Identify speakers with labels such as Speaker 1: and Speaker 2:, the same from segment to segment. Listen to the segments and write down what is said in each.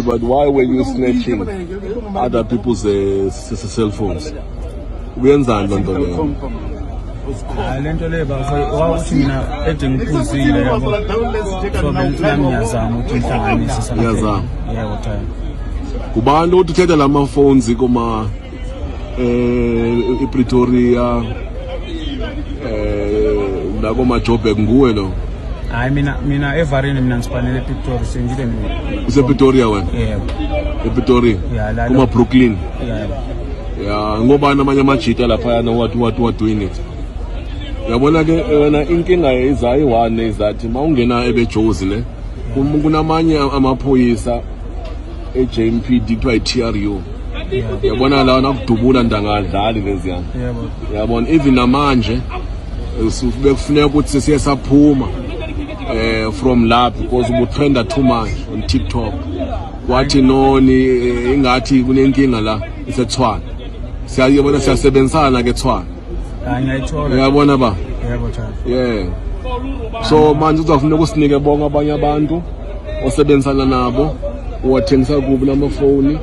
Speaker 1: But why were you snatching other people's cell phones? Uyenzani loo nto leyo?
Speaker 2: Le nto leyo wakuthi mina ede ngiphuzile yabo, so nami ngiyazama ukuthi ngihlanganise
Speaker 1: Ngiyazama.
Speaker 2: yebo cha.
Speaker 1: Kubantu ukuthi uthetha lama phones kuma ePretoria nakoma Joburg nguwe lo?
Speaker 2: Hayi mina evarini mina ngispanele ePretoria sengile mina.
Speaker 1: UsePretoria wena?
Speaker 2: Yebo.
Speaker 1: ePretoria?
Speaker 2: Yeah,
Speaker 1: kuma Brooklyn?
Speaker 2: Yebo.
Speaker 1: Ya ngobani amanye amajita lapha yana what doing it? Yabona ke wena inkinga izayi one izathi mawungena ebejozi le kunamanye amaphoyisa eJMPD kuthiwa iTRU. Yabona la nakudubula ndangadlali leziyana.
Speaker 2: Yebo.
Speaker 1: Yabona even namanje bekufuneka ukuthi siye saphuma from lab because ubutrenda too much on TikTok. Wathi noni ingathi kunenkinga la iseTshwane. Siyabona siyasebenzisana ke Tshwane.
Speaker 2: Ngiyayithola.
Speaker 1: Uyabona ba?
Speaker 2: Yebo cha.
Speaker 1: Yeah. So manje uzafuneka usinike bonke abanye abantu osebenzisana nabo uwathengisa kubi namafoni.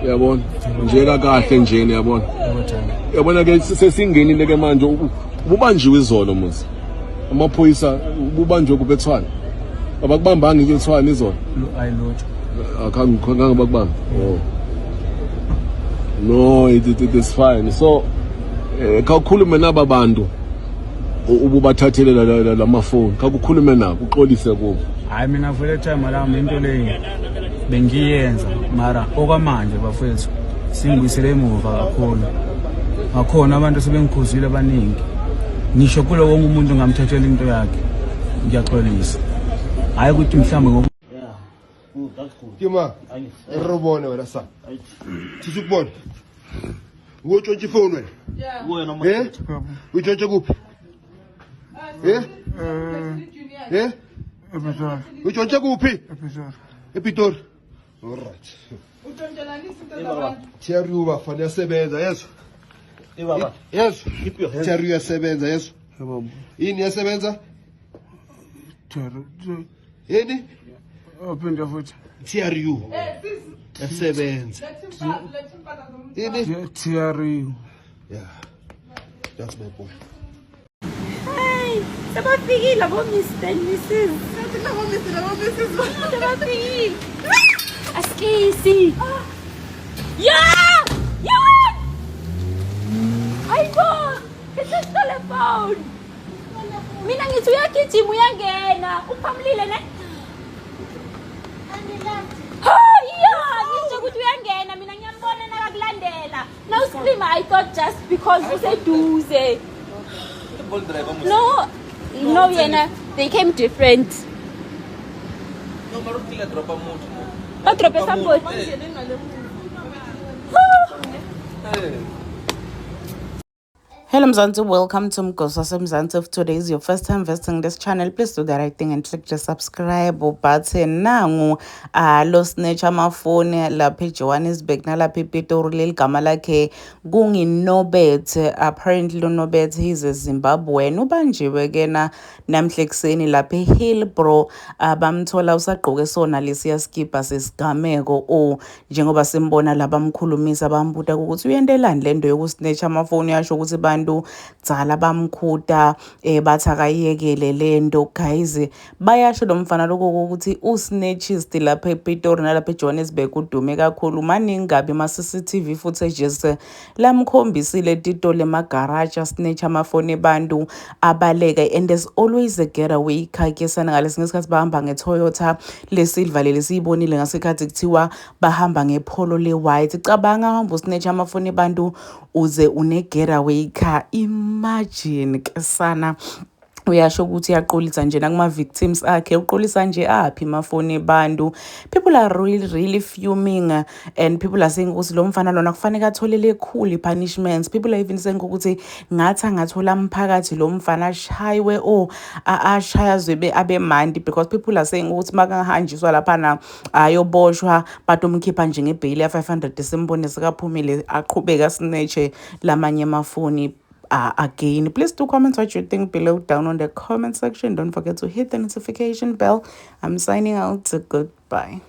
Speaker 1: Uyabona? Nje kahle nje uyabona?
Speaker 2: Yebo cha.
Speaker 1: Uyabona ke sesingenile ke manje ububanjiwe izolo muzi. Amaphoyisa ububanjwe kube eTshwane. Abakubambanga eTshwane izolo.
Speaker 2: Ayilotho.
Speaker 1: Akhange bakubamba. Oh. No, it is fine. So kakhulume naba bantu ububathathele lamafoni. Kakukhulume nabo uxolise kubo.
Speaker 2: Hayi mina vele time lami into leyo bengiyenza mara okwamanje bafethu singibuyisele emuva kakhulu. Ngakhona abantu sebengikhuzile abaningi. Ngisho kulo wonke umuntu ngamthethela into yakhe. Ngiyaxolisa. Hayi ukuthi mhlambe ngoku
Speaker 3: Kima, robone wena sa. Tisukubona. Utshontshe phone wena. Yeah. Utshontshe kuphi? Utshontshe kuphi? ePitori. All right.
Speaker 4: Untshontshelanisa into zabantu.
Speaker 3: TRU bafana yasebenza yeso.
Speaker 4: Baba.
Speaker 3: Yes.
Speaker 4: Keep your hands.
Speaker 3: TRU yasebenza yeso.
Speaker 2: yebo.
Speaker 3: Yini yasebenza? Yini?
Speaker 2: Ophinda futhi.
Speaker 3: TRU yasebenza. Yini?
Speaker 2: TRU.
Speaker 3: Yeah. That's my point.
Speaker 5: Hey, sebafikile abo Mr and Mrs. Sebafikile. Askisi. Yeah! You win! Hayibo! It's telephone. Mina ngithi uyagijima uyangena. Uphamlile ne? Yeah, ngisho ukuthi uyangena mina ngiyambona nakakulandela. No scream, I thought just because useduze. No, yena, they came different.
Speaker 4: No, marukile dropa mutu.
Speaker 5: Badrope somebody.
Speaker 6: Hello Mzansi, welcome to Mgosa Mzansi. If today is your first time visiting this channel, please do the right thing and click the subscribe button. Nangu lo snatch amafoni lapha eJohannesburg nalapha ePitori leligama lakhe kungiNobet. Apparently uNobet he's a Zimbabwean. Ubanjiwe ke namhle ekseni lapha eHillbrow. Bamthola usagqoke sona lesiya skipa sesigameko njengoba simbona labamkhulumisa bambuta ukuthi uyendelani lento yokusnatch amafoni yasho ukuthi bantu dzala bamkhuta bathi akayekele lento guys bayasho lo mfana lokho ukuthi usnatchist lapha ePitori nalapha eJohannesburg udume kakhulu maningi gabi ama CCTV footages lamkhombisile tito lemagarage snatch amafoni ebantu abaleka and there's always a getaway car ke sana ngalesi ngesikhathi bahamba ngeToyota lesilver lesiyibonile ngasikhathi kuthiwa bahamba ngePolo leWhite cabanga hamba usnatch amafoni ebantu uze une getaway car. Imagine kesana uyasho ukuthi yaqolisa nje nakuma victims akhe uqolisa nje aphi amafoni ebantu. People are really fuming and people are saying ukuthi lo mfana lona kufanele atholele cool punishments. People are even saying ukuthi ngathi angathola umphakathi lo mfana ashaywe ashayazwe abemandi because people are saying ukuthi makangahanjiswa lapha na ayoboshwa batomkhipha nje ngebail ya 500 simbone sikaphumile aqhubeka snatch lamanye amafoni again. Please do comment what you think below down on the comment section. Don't forget to hit the notification bell. I'm signing out. Goodbye.